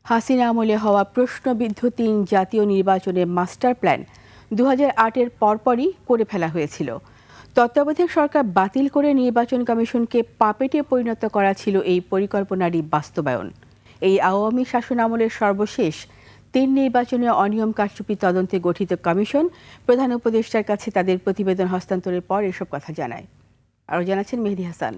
হাসিনা আমলে হওয়া প্রশ্নবিদ্ধ ৩ জাতীয় নির্বাচনের মাস্টার প্ল্যান ২০০৮-এর পরপরই করে ফেলা হয়েছিল। তত্ত্বাবধায়ক সরকার বাতিল করে নির্বাচন কমিশনকে পাপেটে পরিণত করা ছিল এই পরিকল্পনারই বাস্তবায়ন। এই আওয়ামী শাসন আমলের সর্বশেষ ৩ নির্বাচনে অনিয়ম কারচুপি তদন্তে গঠিত কমিশন প্রধান উপদেষ্টার কাছে তাদের প্রতিবেদন হস্তান্তরের পর এসব কথা জানায়। আরও জানাচ্ছেন মেহেদী হাসান।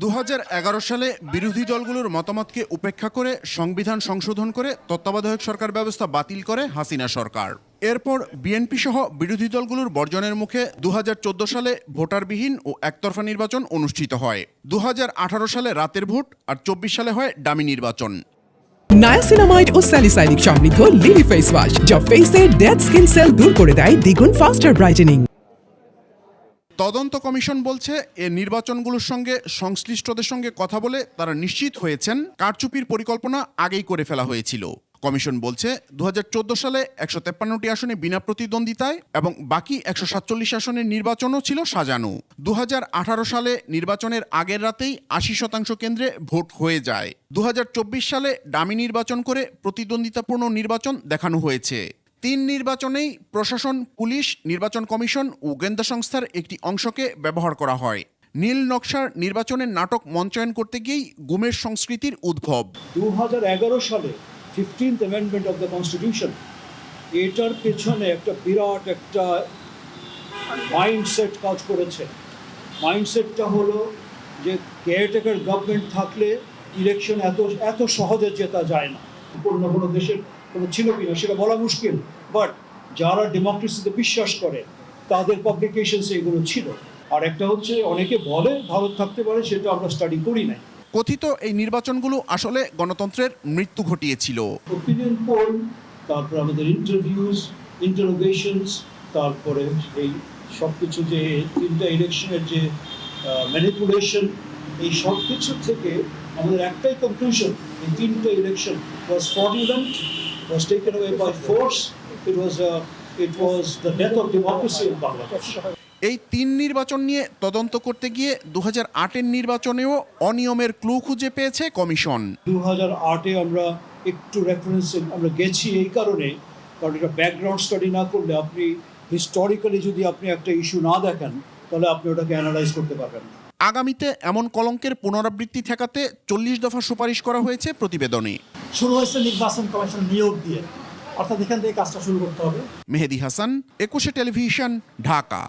২০১১ সালে বিরোধী দলগুলোর মতামতকে উপেক্ষা করে সংবিধান সংশোধন করে তত্ত্বাবধায়ক সরকার ব্যবস্থা বাতিল করে হাসিনা সরকার। এরপর বিএনপি সহ বিরোধী দলগুলোর বর্জনের মুখে ২০১৪ সালে ভোটারবিহীন ও একতরফা নির্বাচন অনুষ্ঠিত হয়। ২০১৮ সালে রাতের ভোট আর ২৪ সালে হয় ডামি নির্বাচন। নায়াসিনামাইড ও স্যালিসাইলিক সমৃদ্ধ লিলি ফেস ওয়াশ যা ফেসের ডেড স্কিন সেল দূর করে দেয় দ্বিগুণ ফাস্টার ব্রাইটেনিং। তদন্ত কমিশন বলছে এ নির্বাচনগুলোর সঙ্গে সংশ্লিষ্টদের সঙ্গে কথা বলে তারা নিশ্চিত হয়েছেন কারচুপির পরিকল্পনা আগেই করে ফেলা হয়েছিল। কমিশন বলছে ২০১৪ সালে ১৫৩টি আসনে বিনা প্রতিদ্বন্দ্বিতায় এবং বাকি ১৪৭ আসনের নির্বাচনও ছিল সাজানো। ২০১৮ সালে নির্বাচনের আগের রাতেই ৮০% কেন্দ্রে ভোট হয়ে যায়। ২০২৪ সালে ডামি নির্বাচন করে প্রতিদ্বন্দ্বিতাপূর্ণ নির্বাচন দেখানো হয়েছে। ৩ নির্বাচনেই প্রশাসন, পুলিশ, নির্বাচন কমিশন ও গোয়েন্দা সংস্থার একটি অংশকে ব্যবহার করা হয়। নীল নকশার নির্বাচনের নাটক মঞ্চায়ন করতে গিয়েই গুমের সংস্কৃতির উদ্ভব। ২০১১ সালে 15th amendment of the constitution, এটার পেছনে একটা বিরাট একটা মাইন্ডসেট কাজ করেছে। মাইন্ডসেটটা হলো যে কেয়ারটেকার গভর্নমেন্ট থাকলে ইলেকশন এত সহজে জেতা যায় না। অন্য কোনো দেশের কোনো ছিল কিনা সেটা বলা মুশকিল, বাট যারা ডেমোক্রেসিতে বিশ্বাস করে তাদের পাবলিকেশনসে এগুলো ছিল। আর একটা হচ্ছে অনেকে বলে ভারত থাকতে পারে, সেটা আমরা স্টাডি করি নাই। কথিত এই নির্বাচনগুলো আসলে গণতন্ত্রের মৃত্যু ঘটিয়েছিল। ওপিনিয়ন পোল, তারপর আমাদের ইন্টারোগেশনস, তারপরে এই সব কিছু যে 3টা ইলেকশনের যে ম্যানিপুলেশন, এই সব কিছু থেকে আমাদের একটাই কনক্লুশন, এই 3টা election was fraudulent, was taken away by force, it was the death of democracy in Bangladesh. এই 3 নির্বাচন নিয়ে তদন্ত করতে গিয়ে ২০০৮-এর নির্বাচনেও অনিয়মের ক্লু খুঁজে পেয়েছে কমিশন। ২০০৮-এ আমরা একটু রেফারেন্সে আমরা গেছি এই কারণ এটা ব্যাকগ্রাউন্ড স্টাডি না করলে, আপনি হিস্টোরিক্যালি যদি আপনি একটা ইস্যু না দেখেন তাহলে আপনি ওটাকে অ্যানালাইজ করতে পারবেন না। আগামীতে এমন কলঙ্কের পুনরাবৃত্তি ঠেকাতে 40 দফা সুপারিশ করা হয়েছে প্রতিবেদনে। শুরু হয়েছে নির্বাচন কমিশন নিয়োগ দিয়ে, অর্থাৎ এখান থেকে কাজটা শুরু করতে হবে। মেহেদী হাসান, 21 টেলিভিশন, ঢাকা।